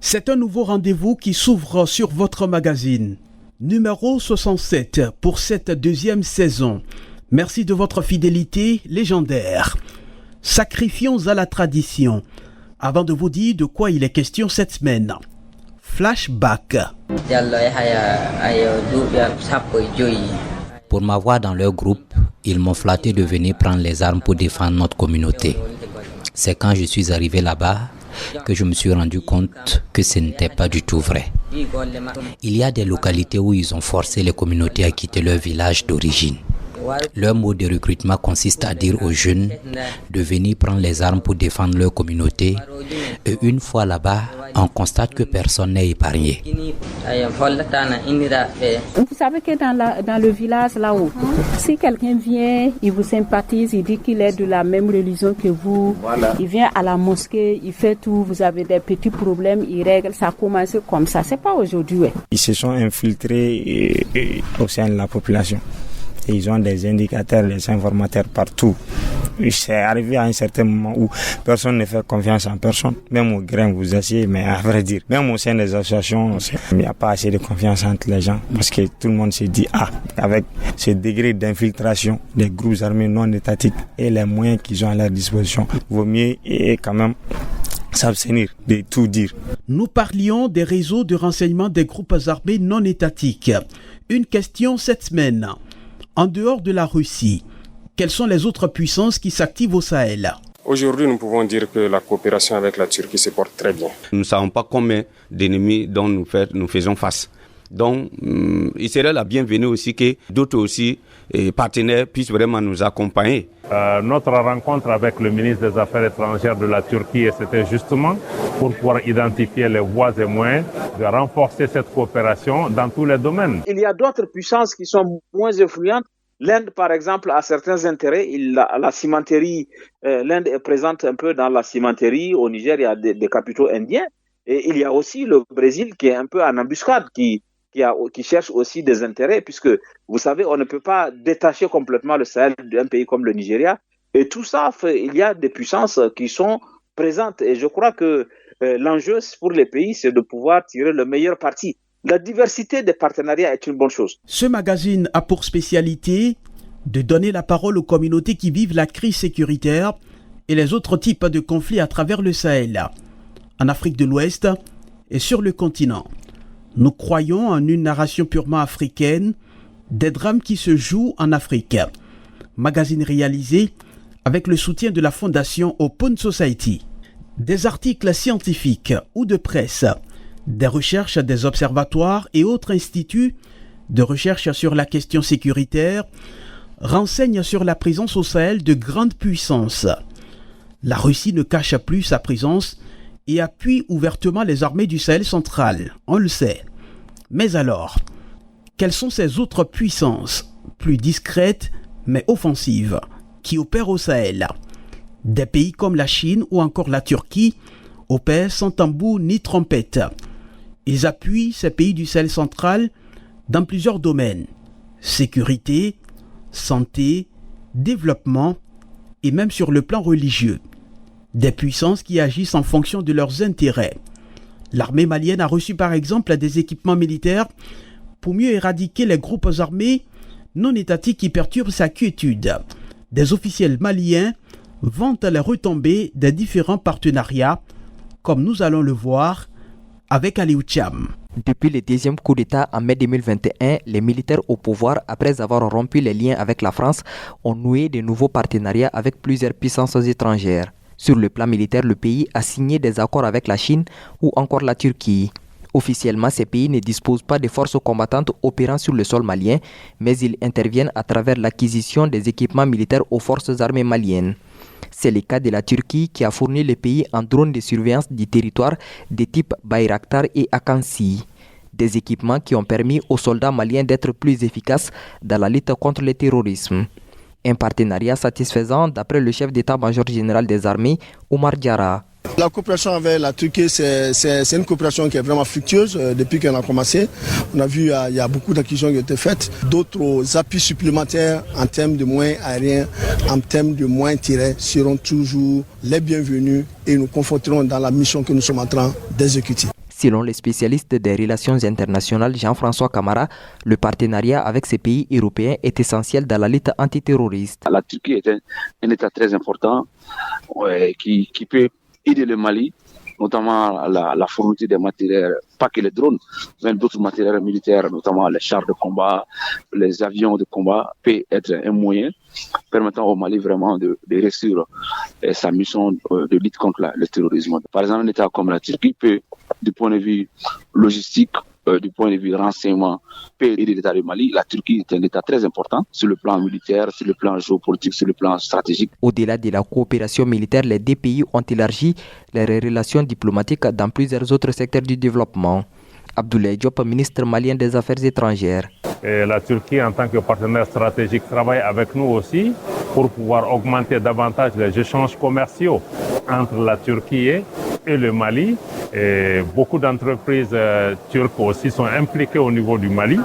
C'est un nouveau rendez-vous qui s'ouvre sur votre magazine. Numéro 67 pour cette deuxième saison. Merci de votre fidélité légendaire. Sacrifions à la tradition. Avant de vous dire de quoi il est question cette semaine. Flashback. Pour m'avoir dans leur groupe, ils m'ont flatté de venir prendre les armes pour défendre notre communauté. C'est quand je suis arrivé là-bas que je me suis rendu compte que ce n'était pas du tout vrai. Il y a des localités où ils ont forcé les communautés à quitter leur village d'origine. Leur mode de recrutement consiste à dire aux jeunes de venir prendre les armes pour défendre leur communauté. Et une fois là-bas, on constate que personne n'est épargné. Vous savez que dans le village là-haut, si quelqu'un vient, il vous sympathise, il dit qu'il est de la même religion que vous, il vient à la mosquée, il fait tout, vous avez des petits problèmes, il règle, ça a commencé comme ça, c'est pas aujourd'hui. Ils se sont infiltrés au sein de la population. Et ils ont des indicateurs, des informateurs partout. C'est arrivé à un certain moment où personne ne fait confiance en personne. Même au grain, vous essayez, mais à vrai dire, même au sein des associations, il n'y a pas assez de confiance entre les gens. Parce que tout le monde se dit, avec ce degré d'infiltration des groupes armés non étatiques et les moyens qu'ils ont à leur disposition, il vaut mieux quand même s'abstenir de tout dire. Nous parlions des réseaux de renseignement des groupes armés non étatiques. Une question cette semaine. En dehors de la Russie, quelles sont les autres puissances qui s'activent au Sahel? Aujourd'hui, nous pouvons dire que la coopération avec la Turquie se porte très bien. Nous ne savons pas combien d'ennemis dont nous faisons face. Donc, il serait la bienvenue aussi que d'autres aussi partenaires puissent vraiment nous accompagner. Notre rencontre avec le ministre des Affaires étrangères de la Turquie, c'était justement pour pouvoir identifier les voies et moyens de renforcer cette coopération dans tous les domaines. Il y a d'autres puissances qui sont moins influentes. L'Inde, par exemple, a certains intérêts. La cimenterie, l'Inde est présente un peu dans la cimenterie. Au Niger, il y a des capitaux indiens. Et il y a aussi le Brésil qui est un peu en embuscade, qui cherche aussi des intérêts, puisque, vous savez, on ne peut pas détacher complètement le Sahel d'un pays comme le Nigeria. Et tout ça, il y a des puissances qui sont présentes. Et je crois que l'enjeu pour les pays, c'est de pouvoir tirer le meilleur parti. La diversité des partenariats est une bonne chose. Ce magazine a pour spécialité de donner la parole aux communautés qui vivent la crise sécuritaire et les autres types de conflits à travers le Sahel, en Afrique de l'Ouest et sur le continent. Nous croyons en une narration purement africaine des drames qui se jouent en Afrique. Magazine réalisé avec le soutien de la fondation Open Society. Des articles scientifiques ou de presse, des recherches des observatoires et autres instituts de recherche sur la question sécuritaire renseignent sur la présence au Sahel de grandes puissances. La Russie ne cache plus sa présence et appuie ouvertement les armées du Sahel central, on le sait. Mais alors, quelles sont ces autres puissances, plus discrètes mais offensives, qui opèrent au Sahel? Des pays comme la Chine ou encore la Turquie opèrent sans tambour ni trompette. Ils appuient ces pays du Sahel central dans plusieurs domaines: sécurité, santé, développement et même sur le plan religieux. Des puissances qui agissent en fonction de leurs intérêts. L'armée malienne a reçu par exemple des équipements militaires pour mieux éradiquer les groupes armés non étatiques qui perturbent sa quiétude. Des officiels maliens vantent les retombées des différents partenariats, comme nous allons le voir avec Aliou Cham. Depuis le deuxième coup d'État en mai 2021, les militaires au pouvoir, après avoir rompu les liens avec la France, ont noué de nouveaux partenariats avec plusieurs puissances étrangères. Sur le plan militaire, le pays a signé des accords avec la Chine ou encore la Turquie. Officiellement, ces pays ne disposent pas de forces combattantes opérant sur le sol malien, mais ils interviennent à travers l'acquisition des équipements militaires aux forces armées maliennes. C'est le cas de la Turquie qui a fourni le pays en drones de surveillance du territoire de type Bayraktar et Akansi. Des équipements qui ont permis aux soldats maliens d'être plus efficaces dans la lutte contre le terrorisme. Un partenariat satisfaisant d'après le chef d'état-major général des armées, Oumar Diarra. La coopération avec la Turquie, c'est une coopération qui est vraiment fructueuse depuis qu'elle a commencé. On a vu il y a beaucoup d'acquisitions qui ont été faites. D'autres appuis supplémentaires en termes de moyens aériens, en termes de moyens tirés seront toujours les bienvenus et nous conforterons dans la mission que nous sommes en train d'exécuter. Selon les spécialistes des relations internationales Jean-François Camara, le partenariat avec ces pays européens est essentiel dans la lutte antiterroriste. La Turquie est un État très important qui peut aider le Mali, notamment la fourniture des matériels, pas que les drones, mais d'autres matériels militaires, notamment les chars de combat, les avions de combat, peut être un moyen permettant au Mali vraiment de réussir sa mission de lutte contre le terrorisme. Par exemple, un État comme la Turquie peut, du point de vue logistique, du point de vue renseignement, peut aider l'État du Mali. La Turquie est un État très important sur le plan militaire, sur le plan géopolitique, sur le plan stratégique. Au-delà de la coopération militaire, les deux pays ont élargi leurs relations diplomatiques dans plusieurs autres secteurs du développement. Abdoulaye Diop, ministre malien des Affaires étrangères. Et la Turquie, en tant que partenaire stratégique, travaille avec nous aussi pour pouvoir augmenter davantage les échanges commerciaux entre la Turquie et le Mali. Et beaucoup d'entreprises turques aussi sont impliquées au niveau du Mali.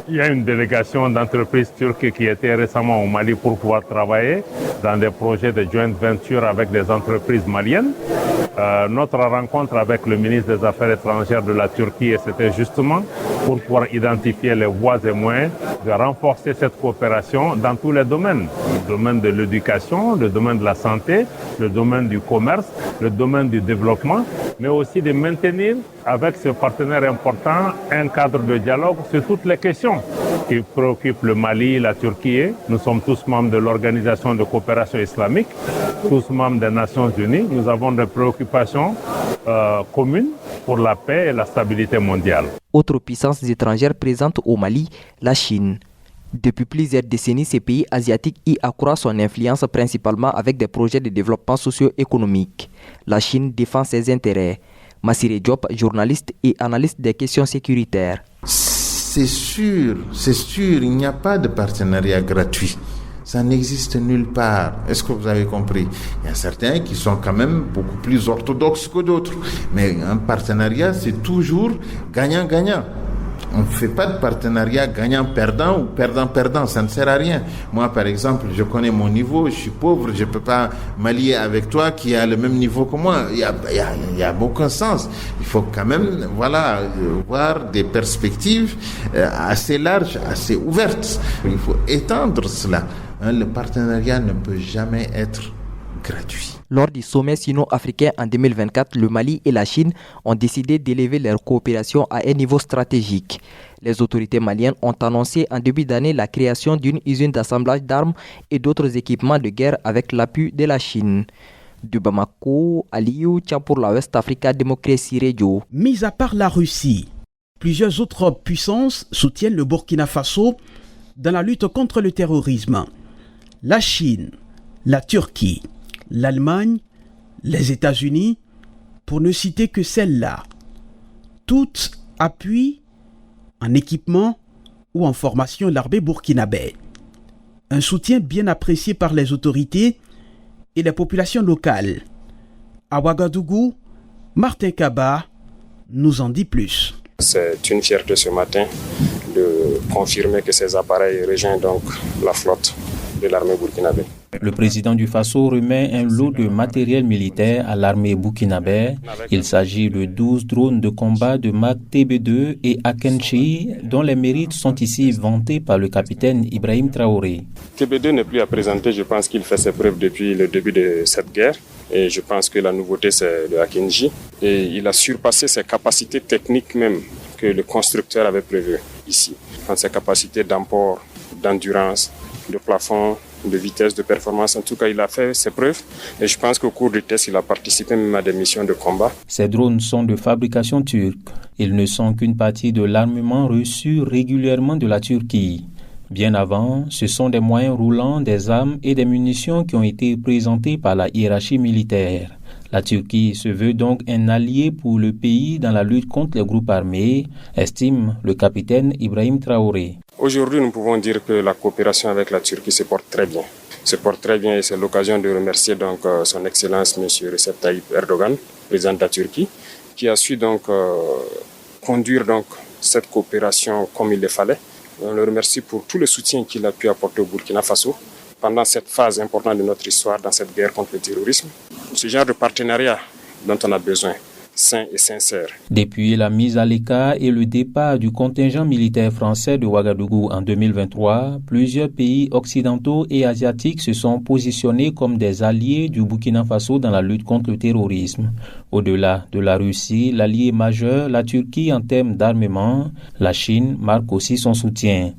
Il y a une délégation d'entreprises turques qui était récemment au Mali pour pouvoir travailler dans des projets de joint venture avec des entreprises maliennes. Notre rencontre avec le ministre des Affaires étrangères de la Turquie, c'était justement pour pouvoir identifier les voies et moyens de renforcer cette coopération dans tous les domaines. Le domaine de l'éducation, le domaine de la santé, le domaine du commerce, le domaine du développement, mais aussi de maintenir avec ce partenaire important un cadre de dialogue sur toutes les questions qui préoccupent le Mali, la Turquie. Nous sommes tous membres de l'Organisation de coopération islamique, tous membres des Nations Unies. Nous avons des préoccupations communes pour la paix et la stabilité mondiale. Autre puissance étrangère présente au Mali, la Chine. Depuis plusieurs décennies, ces pays asiatiques y accroissent son influence principalement avec des projets de développement socio-économique. La Chine défend ses intérêts. Massiré Diop, journaliste et analyste des questions sécuritaires. C'est sûr, il n'y a pas de partenariat gratuit. Ça n'existe nulle part. Est-ce que vous avez compris? Il y a certains qui sont quand même beaucoup plus orthodoxes que d'autres. Mais un partenariat, c'est toujours gagnant-gagnant. On ne fait pas de partenariat gagnant-perdant ou perdant-perdant, ça ne sert à rien. Moi, par exemple, je connais mon niveau, je suis pauvre, je ne peux pas m'allier avec toi qui a le même niveau que moi. Il y a aucun sens. Il faut quand même voir des perspectives assez larges, assez ouvertes. Il faut étendre cela. Le partenariat ne peut jamais être gratuit. Lors du sommet sino-africain en 2024, le Mali et la Chine ont décidé d'élever leur coopération à un niveau stratégique. Les autorités maliennes ont annoncé en début d'année la création d'une usine d'assemblage d'armes et d'autres équipements de guerre avec l'appui de la Chine. De Bamako, Aliou Tcham pour la West Africa Democracy Radio. Mis à part la Russie, plusieurs autres puissances soutiennent le Burkina Faso dans la lutte contre le terrorisme. La Chine, la Turquie, l'Allemagne, les États-Unis, pour ne citer que celles-là. Toutes appuient en équipement ou en formation l'armée burkinabé. Un soutien bien apprécié par les autorités et les populations locales. À Ouagadougou, Martin Kaba nous en dit plus. C'est une fierté ce matin de confirmer que ces appareils rejoignent donc la flotte de l'armée burkinabé. Le président du Faso remet un lot de matériel militaire à l'armée burkinabé. Il s'agit de 12 drones de combat de marque TB2 et Akenchi, dont les mérites sont ici vantés par le capitaine Ibrahim Traoré. TB2 n'est plus à présenter, je pense qu'il fait ses preuves depuis le début de cette guerre. Et je pense que la nouveauté, c'est le Akenchi. Et il a surpassé ses capacités techniques même que le constructeur avait prévues ici. Dans ses capacités d'emport, d'endurance, de plafond, de vitesse, de performance. En tout cas, il a fait ses preuves et je pense qu'au cours du test, il a participé même à des missions de combat. Ces drones sont de fabrication turque. Ils ne sont qu'une partie de l'armement reçu régulièrement de la Turquie. Bien avant, ce sont des moyens roulants, des armes et des munitions qui ont été présentés par la hiérarchie militaire. La Turquie se veut donc un allié pour le pays dans la lutte contre les groupes armés, estime le capitaine Ibrahim Traoré. Aujourd'hui, nous pouvons dire que la coopération avec la Turquie se porte très bien. Se porte très bien et c'est l'occasion de remercier donc son Excellence M. Recep Tayyip Erdogan, président de la Turquie, qui a su donc conduire donc cette coopération comme il le fallait. On le remercie pour tout le soutien qu'il a pu apporter au Burkina Faso pendant cette phase importante de notre histoire dans cette guerre contre le terrorisme. Ce genre de partenariat dont on a besoin sain et sincère. Depuis la mise à l'écart et le départ du contingent militaire français de Ouagadougou en 2023, plusieurs pays occidentaux et asiatiques se sont positionnés comme des alliés du Burkina Faso dans la lutte contre le terrorisme. Au-delà de la Russie, l'allié majeur, la Turquie en termes d'armement, la Chine marque aussi son soutien.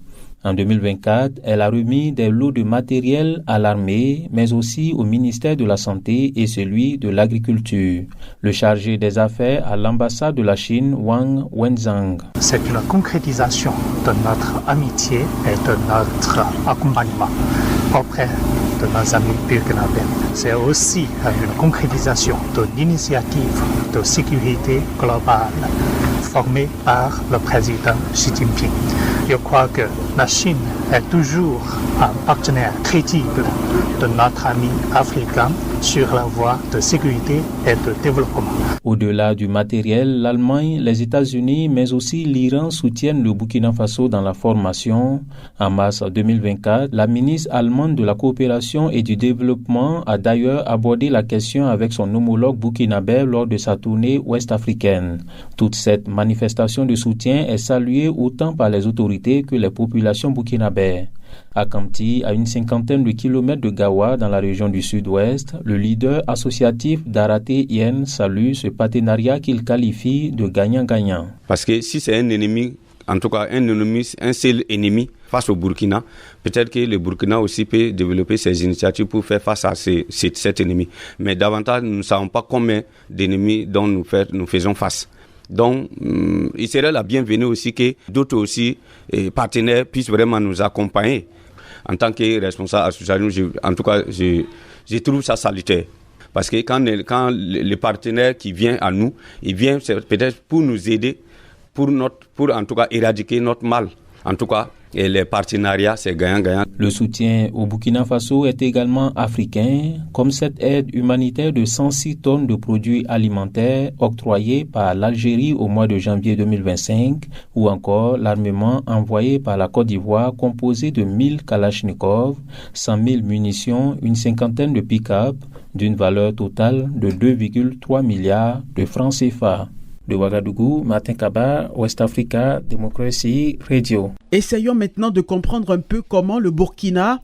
En 2024, elle a remis des lots de matériel à l'armée, mais aussi au ministère de la Santé et celui de l'Agriculture. Le chargé des affaires à l'ambassade de la Chine, Wang Wenzhang. C'est une concrétisation de notre amitié et de notre accompagnement auprès de nos amis burkinabés. C'est aussi une concrétisation de l'initiative de sécurité globale formée par le président Xi Jinping. Je crois que la Chine est toujours un partenaire crédible de notre ami africain sur la voie de sécurité et de développement. Au-delà du matériel, l'Allemagne, les États-Unis, mais aussi l'Iran soutiennent le Burkina Faso dans la formation. En mars 2024, la ministre allemande de la coopération et du développement a d'ailleurs abordé la question avec son homologue burkinabé lors de sa tournée ouest-africaine. Toute cette manifestation de soutien est saluée autant par les autorités que les populations burkinabées. À Kamti, à une cinquantaine de kilomètres de Gawa, dans la région du sud-ouest, le leader associatif Daraté Yen salue ce partenariat qu'il qualifie de gagnant-gagnant. Parce que si c'est un ennemi, en tout cas un seul ennemi face au Burkina, peut-être que le Burkina aussi peut développer ses initiatives pour faire face à cet ennemi. Mais davantage, nous ne savons pas combien d'ennemis dont nous faisons face. Donc, il serait la bienvenue aussi que d'autres aussi partenaires puissent vraiment nous accompagner. En tant que responsable associatif, en tout cas, je trouve ça salutaire. Parce que quand le partenaire qui vient à nous, il vient peut-être pour nous aider, pour en tout cas éradiquer notre mal. En tout cas, et les partenariats, c'est gagnant-gagnant. Le soutien au Burkina Faso est également africain, comme cette aide humanitaire de 106 tonnes de produits alimentaires octroyée par l'Algérie au mois de janvier 2025, ou encore l'armement envoyé par la Côte d'Ivoire composé de 1000 Kalachnikov, 100 000 munitions, une cinquantaine de pick-up, d'une valeur totale de 2,3 milliards de francs CFA. De Ouagadougou, Martin Kaba, West Africa, Démocratie Radio. Essayons maintenant de comprendre un peu comment le Burkina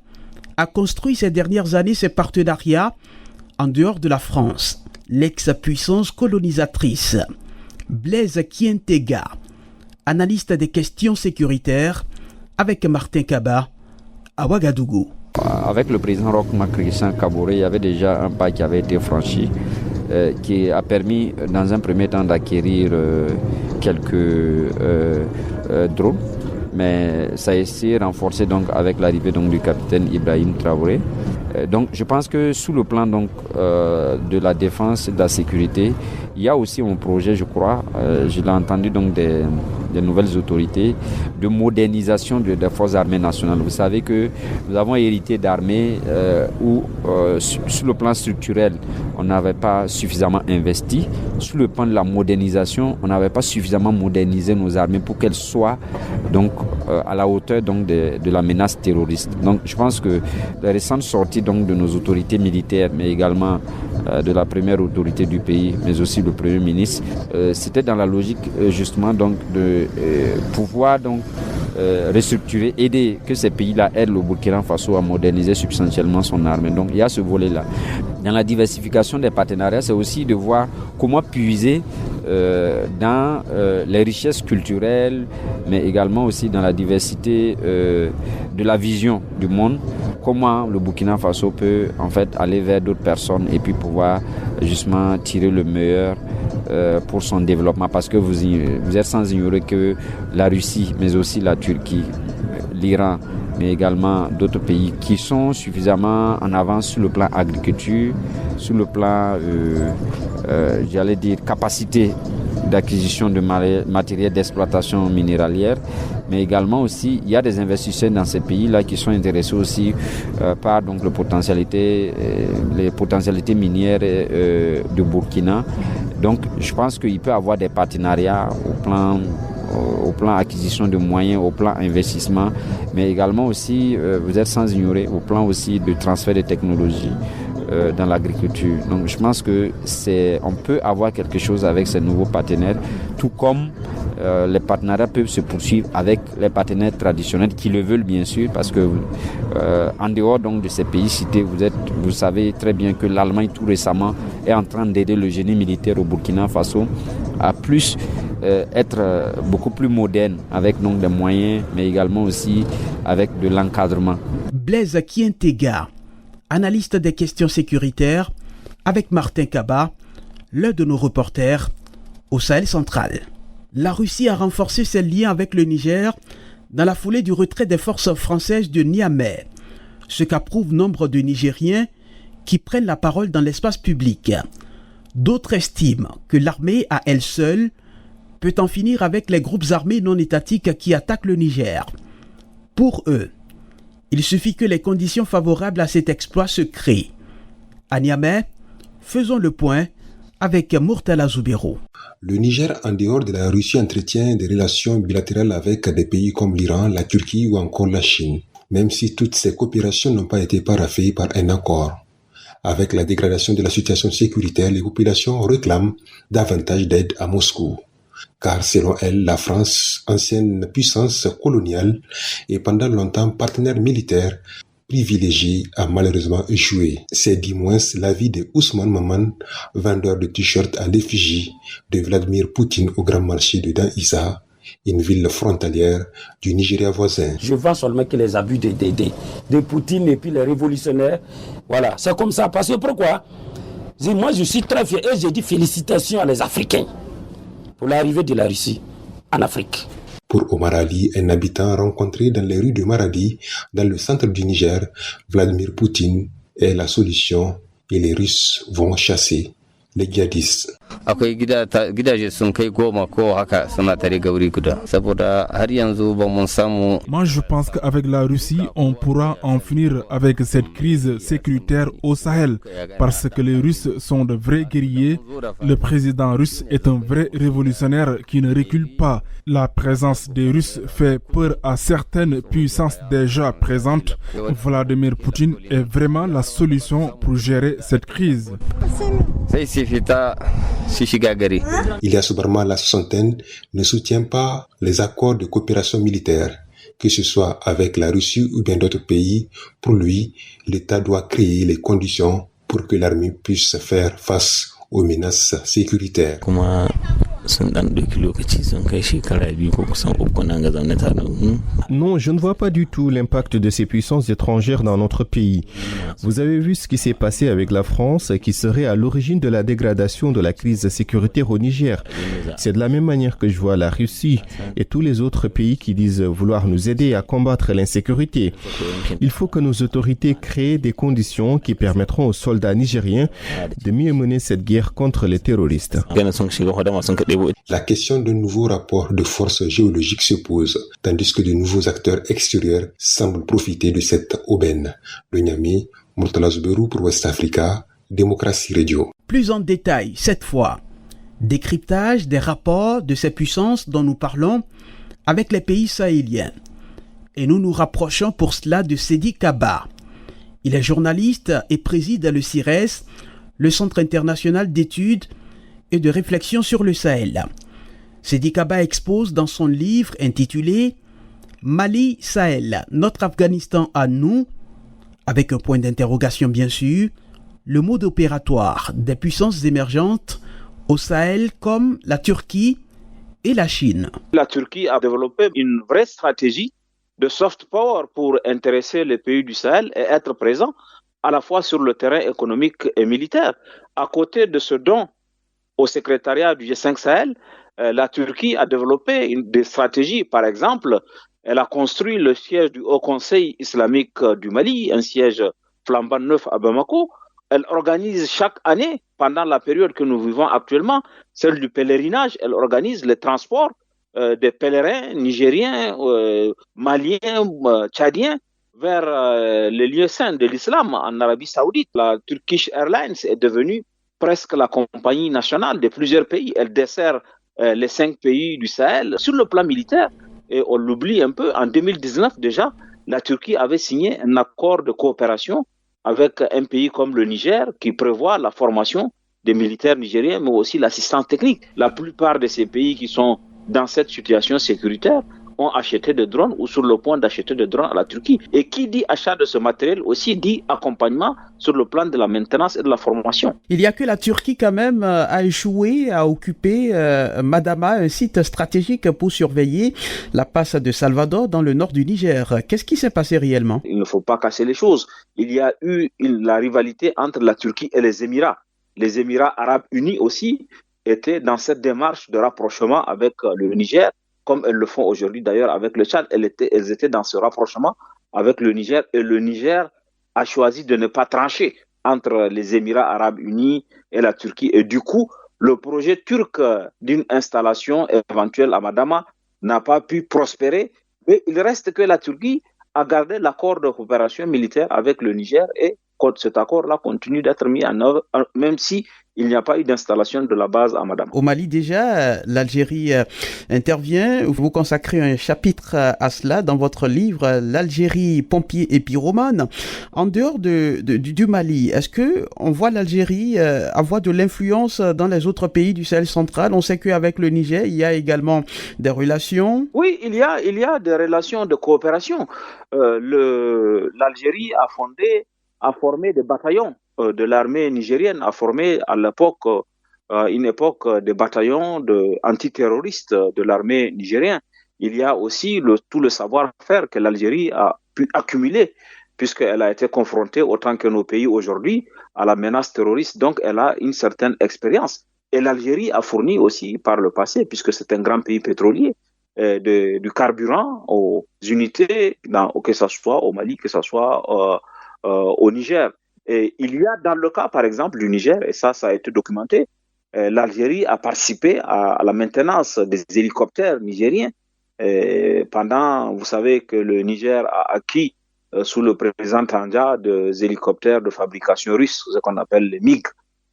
a construit ces dernières années ses partenariats en dehors de la France. L'ex-puissance colonisatrice. Blaise Kientega, analyste des questions sécuritaires, avec Martin Kaba à Ouagadougou. Avec le président Roch Marc Christian Kaboré, il y avait déjà un pas qui avait été franchi, qui a permis dans un premier temps d'acquérir quelques drones, mais ça a été renforcé donc avec l'arrivée donc du capitaine Ibrahim Traoré. Donc je pense que sous le plan donc de la défense et de la sécurité, il y a aussi un projet, je crois, je l'ai entendu donc des nouvelles autorités, de modernisation des forces armées nationales. Vous savez que nous avons hérité d'armées où sur le plan structurel, on n'avait pas suffisamment investi. Sur le plan de la modernisation, on n'avait pas suffisamment modernisé nos armées pour qu'elles soient donc à la hauteur donc de la menace terroriste. Donc je pense que les récentes sorties donc de nos autorités militaires, mais également de la première autorité du pays, mais aussi le Premier ministre, c'était dans la logique justement donc de pouvoir donc restructurer, aider que ces pays-là aident le Burkina Faso à moderniser substantiellement son armée. Donc il y a ce volet-là. Dans la diversification des partenariats, c'est aussi de voir comment puiser dans les richesses culturelles, mais également aussi dans la diversité de la vision du monde, comment le Burkina Faso peut en fait aller vers d'autres personnes et puis pouvoir justement tirer le meilleur pour son développement, parce que vous êtes sans ignorer que la Russie, mais aussi la Turquie, l'Iran, mais également d'autres pays qui sont suffisamment en avance sur le plan agriculture, sur le plan, j'allais dire, capacité d'acquisition de matériel d'exploitation minéralière, mais également aussi, il y a des investisseurs dans ces pays-là qui sont intéressés aussi par donc, les potentialités minières du Burkina. Donc, je pense qu'il peut y avoir des partenariats au plan acquisition de moyens, au plan investissement, mais également aussi, vous êtes sans ignorer, au plan aussi de transfert de technologies. dans l'agriculture. Donc je pense que on peut avoir quelque chose avec ces nouveaux partenaires, tout comme les partenariats peuvent se poursuivre avec les partenaires traditionnels qui le veulent bien sûr, parce que en dehors donc de ces pays cités, vous savez très bien que l'Allemagne tout récemment est en train d'aider le génie militaire au Burkina Faso à plus être beaucoup plus moderne avec donc des moyens, mais également aussi avec de l'encadrement. Blaise Kientega, analyste des questions sécuritaires, avec Martin Kaba, l'un de nos reporters au Sahel central. La Russie a renforcé ses liens avec le Niger dans la foulée du retrait des forces françaises de Niamey, ce qu'approuvent nombre de Nigériens qui prennent la parole dans l'espace public. D'autres estiment que l'armée à elle seule peut en finir avec les groupes armés non étatiques qui attaquent le Niger. Pour eux, il suffit que les conditions favorables à cet exploit se créent. À Niamey, faisons le point avec Murtala Zoubero. Le Niger, en dehors de la Russie, entretient des relations bilatérales avec des pays comme l'Iran, la Turquie ou encore la Chine, même si toutes ces coopérations n'ont pas été paraphées par un accord. Avec la dégradation de la situation sécuritaire, les populations réclament davantage d'aide à Moscou. Car selon elles, la France, ancienne puissance coloniale et pendant longtemps partenaire militaire, privilégié, a malheureusement échoué. C'est du moins l'avis de Ousmane Maman, vendeur de t-shirts à l'effigie de Vladimir Poutine au grand marché de Dan Issa, une ville frontalière du Nigeria voisin. Je vois seulement que les abus de Poutine et puis les révolutionnaires, voilà, c'est comme ça. Parce que pourquoi? Moi je suis très fier et j'ai dit félicitations à les Africains pour l'arrivée de la Russie en Afrique. Pour Omar Ali, un habitant rencontré dans les rues de Maradi, dans le centre du Niger, Vladimir Poutine est la solution et les Russes vont chasser les djihadistes. Moi je pense qu'avec la Russie, on pourra en finir avec cette crise sécuritaire au Sahel, parce que les Russes sont de vrais guerriers. Le président russe est un vrai révolutionnaire qui ne recule pas. La présence des Russes fait peur à certaines puissances déjà présentes. Vladimir Poutine est vraiment la solution pour gérer cette crise. Ilyas Barma, la soixantaine, ne soutient pas les accords de coopération militaire, que ce soit avec la Russie ou bien d'autres pays. Pour lui, l'État doit créer les conditions pour que l'armée puisse faire face aux menaces sécuritaires. Non, je ne vois pas du tout l'impact de ces puissances étrangères dans notre pays. Vous avez vu ce qui s'est passé avec la France, qui serait à l'origine de la dégradation de la crise sécuritaire au Niger. C'est de la même manière que je vois la Russie et tous les autres pays qui disent vouloir nous aider à combattre l'insécurité. Il faut que nos autorités créent des conditions qui permettront aux soldats nigériens de mieux mener cette guerre contre les terroristes. La question d'un nouveau rapport de force géologique se pose, tandis que de nouveaux acteurs extérieurs semblent profiter de cette aubaine. Le Niamey, Murtala Zoubero pour West Africa, Démocratie Radio. Plus en détail, cette fois, décryptage des rapports de ces puissances dont nous parlons avec les pays sahéliens. Et nous nous rapprochons pour cela de Sedi Kaba. Il est journaliste et préside le CIRES, le Centre international d'études et de réflexion sur le Sahel. Sedi Kaba expose dans son livre intitulé Mali Sahel, notre Afghanistan à nous, avec un point d'interrogation bien sûr, le mode opératoire des puissances émergentes au Sahel comme la Turquie et la Chine. La Turquie a développé une vraie stratégie de soft power pour intéresser les pays du Sahel et être présent à la fois sur le terrain économique et militaire. À côté de ce don au secrétariat du G5 Sahel, la Turquie a développé des stratégies. Par exemple, elle a construit le siège du Haut Conseil islamique du Mali, un siège flambant neuf à Bamako. Elle organise chaque année, pendant la période que nous vivons actuellement, celle du pèlerinage. Elle organise les transports des pèlerins nigériens, maliens, tchadiens vers les lieux saints de l'islam en Arabie Saoudite. La Turkish Airlines est devenue presque la compagnie nationale de plusieurs pays. Elle dessert les 5 pays du Sahel. Sur le plan militaire, et on l'oublie un peu, en 2019 déjà, la Turquie avait signé un accord de coopération avec un pays comme le Niger qui prévoit la formation des militaires nigériens, mais aussi l'assistance technique. La plupart de ces pays qui sont dans cette situation sécuritaire ont acheté des drones ou sur le point d'acheter des drones à la Turquie. Et qui dit achat de ce matériel aussi dit accompagnement sur le plan de la maintenance et de la formation. Il n'y a que la Turquie quand même a échoué à occuper Madama, un site stratégique pour surveiller la passe de Salvador dans le nord du Niger. Qu'est-ce qui s'est passé réellement? Il ne faut pas casser les choses. Il y a eu la rivalité entre la Turquie et les Émirats. Les Émirats arabes unis aussi étaient dans cette démarche de rapprochement avec le Niger, comme elles le font aujourd'hui d'ailleurs avec le Tchad. Elles étaient dans ce rapprochement avec le Niger et le Niger a choisi de ne pas trancher entre les Émirats arabes unis et la Turquie. Et du coup, le projet turc d'une installation éventuelle à Madama n'a pas pu prospérer. Mais il reste que la Turquie a gardé l'accord de coopération militaire avec le Niger et cet accord-là continue d'être mis en œuvre, même si il n'y a pas eu d'installation de la base à Madama. Au Mali déjà, l'Algérie intervient. Vous consacrez un chapitre à cela dans votre livre « L'Algérie, pompier et pyromane ». En dehors du Mali, est-ce qu'on voit l'Algérie avoir de l'influence dans les autres pays du Sahel central? On sait qu'avec le Niger, il y a également des relations. Oui, il y a des relations de coopération. L'Algérie a formé des bataillons de l'armée nigérienne, a formé à l'époque, une époque des bataillons antiterroristes de l'armée nigérienne. Il y a aussi tout le savoir-faire que l'Algérie a pu accumuler, puisqu'elle a été confrontée, autant que nos pays aujourd'hui, à la menace terroriste. Donc, elle a une certaine expérience. Et l'Algérie a fourni aussi par le passé, puisque c'est un grand pays pétrolier, du carburant aux unités, que ce soit au Mali, que ce soit au Niger. Et il y a dans le cas, par exemple, du Niger, et ça a été documenté, l'Algérie a participé à la maintenance des hélicoptères nigériens. Vous savez que le Niger a acquis sous le président Tandja des hélicoptères de fabrication russe, ce qu'on appelle les MiG,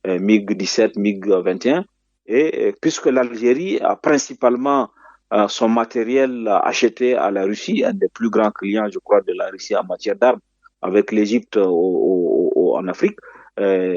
MiG-17, MiG-21. Et puisque l'Algérie a principalement son matériel acheté à la Russie, un des plus grands clients, je crois, de la Russie en matière d'armes, avec l'Égypte en Afrique.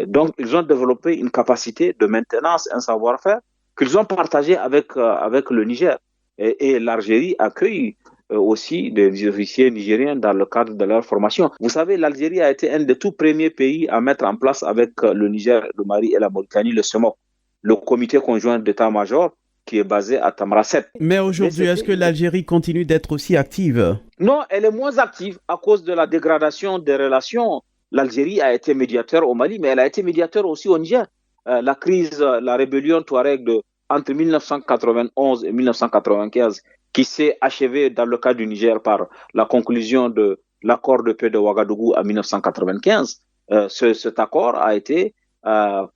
Donc, ils ont développé une capacité de maintenance, un savoir-faire qu'ils ont partagé avec le Niger. Et l'Algérie accueille aussi des officiers nigériens dans le cadre de leur formation. Vous savez, l'Algérie a été un des tout premiers pays à mettre en place avec le Niger, le Mali et la Mauritanie, le CEMOC, le comité conjoint d'état-major, qui est basé à Tamaracet. Mais aujourd'hui, est-ce que l'Algérie continue d'être aussi active? Non, elle est moins active à cause de la dégradation des relations. L'Algérie a été médiateur au Mali, mais elle a été médiateur aussi au Niger. La rébellion Touareg entre 1991 et 1995, qui s'est achevée dans le cas du Niger par la conclusion de l'accord de paix de Ouagadougou en 1995. Cet accord a été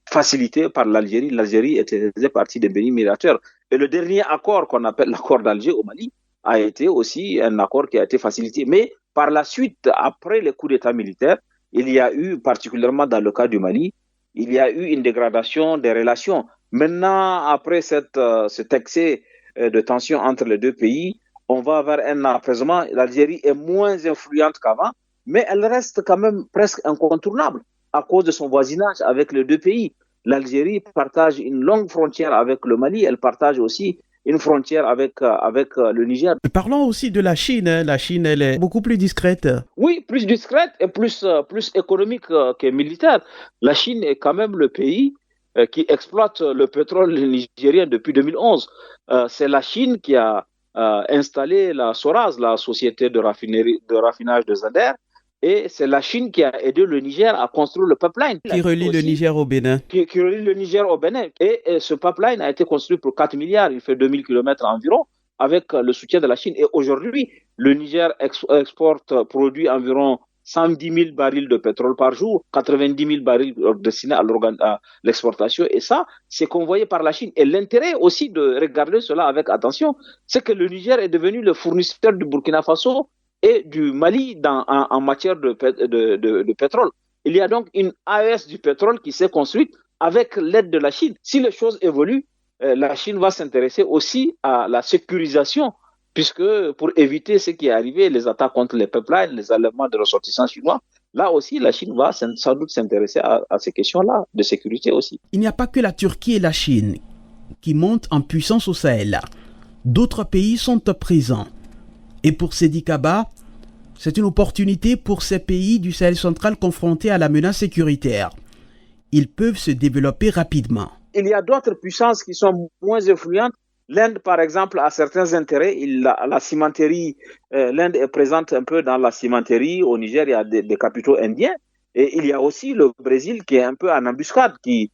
facilité par l'Algérie. L'Algérie faisait partie des pays médiateurs. Et le dernier accord qu'on appelle l'accord d'Alger au Mali a été aussi un accord qui a été facilité. Mais par la suite, après les coups d'État militaires, il y a eu, particulièrement dans le cas du Mali, il y a eu une dégradation des relations. Maintenant, après cet excès de tension entre les deux pays, on va vers un apaisement. L'Algérie est moins influente qu'avant, mais elle reste quand même presque incontournable à cause de son voisinage avec les deux pays. L'Algérie partage une longue frontière avec le Mali, elle partage aussi une frontière avec le Niger. Parlons aussi de la Chine. La Chine, elle est beaucoup plus discrète. Oui, plus discrète et plus économique que militaire. La Chine est quand même le pays qui exploite le pétrole nigérien depuis 2011. C'est la Chine qui a installé la Soraz, la société de raffinage de Zander. Et c'est la Chine qui a aidé le Niger à construire le pipeline. Qui relie le Niger au Bénin. Qui relie le Niger au Bénin. Et ce pipeline a été construit pour 4 milliards, il fait 2000 km environ, avec le soutien de la Chine. Et aujourd'hui, le Niger produit environ 110 000 barils de pétrole par jour, 90 000 barils destinés à l'exportation. Et ça, c'est convoyé par la Chine. Et l'intérêt aussi de regarder cela avec attention, c'est que le Niger est devenu le fournisseur du Burkina Faso et du Mali en matière de pétrole. Il y a donc une AES du pétrole qui s'est construite avec l'aide de la Chine. Si les choses évoluent, la Chine va s'intéresser aussi à la sécurisation, puisque pour éviter ce qui est arrivé, les attaques contre les pipelines, les enlèvements de ressortissants chinois, là aussi, la Chine va sans doute s'intéresser à ces questions-là, de sécurité aussi. Il n'y a pas que la Turquie et la Chine qui montent en puissance au Sahel. D'autres pays sont présents. Et pour Sedi Kaba, c'est une opportunité pour ces pays du Sahel central confrontés à la menace sécuritaire. Ils peuvent se développer rapidement. Il y a d'autres puissances qui sont moins influentes. L'Inde, par exemple, a certains intérêts. La cimenterie, l'Inde est présente un peu dans la cimenterie. Au Niger, il y a des capitaux indiens. Et il y a aussi le Brésil qui est un peu en embuscade, qui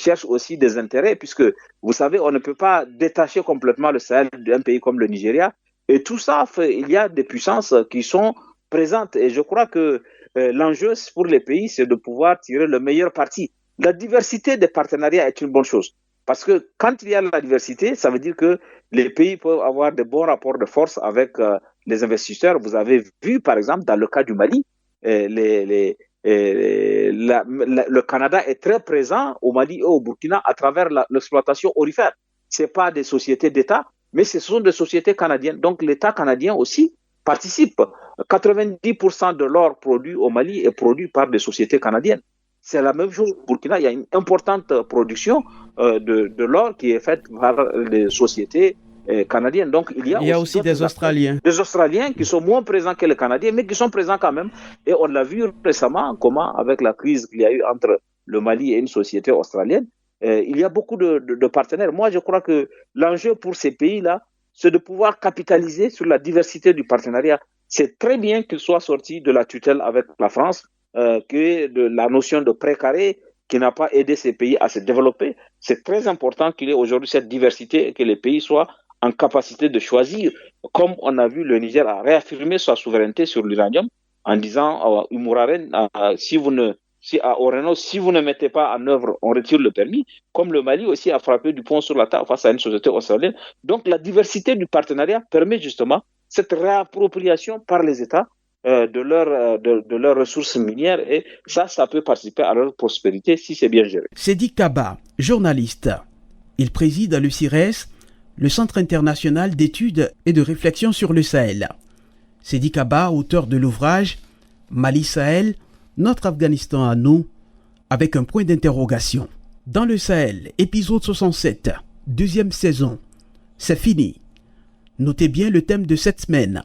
cherche aussi des intérêts, puisque, vous savez, on ne peut pas détacher complètement le Sahel d'un pays comme le Nigeria. Et tout ça, il y a des puissances qui sont présentes. Et je crois que l'enjeu pour les pays, c'est de pouvoir tirer le meilleur parti. La diversité des partenariats est une bonne chose. Parce que quand il y a la diversité, ça veut dire que les pays peuvent avoir de bons rapports de force avec les investisseurs. Vous avez vu, par exemple, dans le cas du Mali, le Canada est très présent au Mali et au Burkina à travers l'exploitation aurifère. Ce n'est pas des sociétés d'État, mais ce sont des sociétés canadiennes. Donc l'État canadien aussi participe. 90% de l'or produit au Mali est produit par des sociétés canadiennes. C'est la même chose au Burkina. Il y a une importante production de l'or qui est faite par les sociétés canadiennes. Donc, il y a aussi des Australiens. Des Australiens qui sont moins présents que les Canadiens, mais qui sont présents quand même. Et on l'a vu récemment, comment, avec la crise qu'il y a eu entre le Mali et une société australienne, il y a beaucoup de partenaires. Moi, je crois que l'enjeu pour ces pays-là, c'est de pouvoir capitaliser sur la diversité du partenariat. C'est très bien qu'ils soient sortis de la tutelle avec la France, que de la notion de précaré qui n'a pas aidé ces pays à se développer. C'est très important qu'il y ait aujourd'hui cette diversité et que les pays soient en capacité de choisir. Comme on a vu, le Niger a réaffirmé sa souveraineté sur l'uranium en disant à Imouraren, si vous ne mettez pas en œuvre, on retire le permis. Comme le Mali aussi a frappé du poing sur la table face à une société australienne. Donc la diversité du partenariat permet justement cette réappropriation par les États de leurs ressources minières, et ça peut participer à leur prospérité si c'est bien géré. Sedi Kaba, journaliste. Il préside le CIRES, le Centre international d'études et de réflexion sur le Sahel. Sedi Kaba, auteur de l'ouvrage Mali Sahel, notre Afghanistan à nous, avec un point d'interrogation. Dans le Sahel, épisode 67, deuxième saison. C'est fini. Notez bien le thème de cette semaine.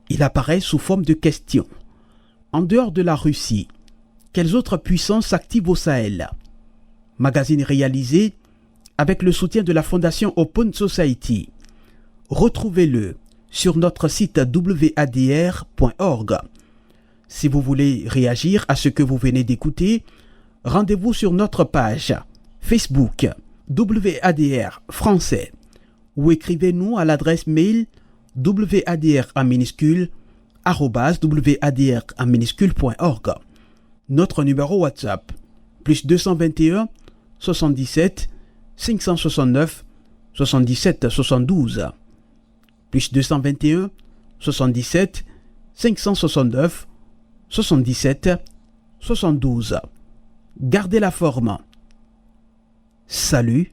Il apparaît sous forme de question. En dehors de la Russie, quelles autres puissances s'activent au Sahel? Magazine réalisé avec le soutien de la Fondation Open Society. Retrouvez-le sur notre site wadr.org. Si vous voulez réagir à ce que vous venez d'écouter, rendez-vous sur notre page Facebook WADR français ou écrivez-nous à l'adresse mail WADR en minuscule @wadr.org. Notre numéro WhatsApp +221 77 569 77 72 +221 77 569 77 72. Gardez la forme. Salut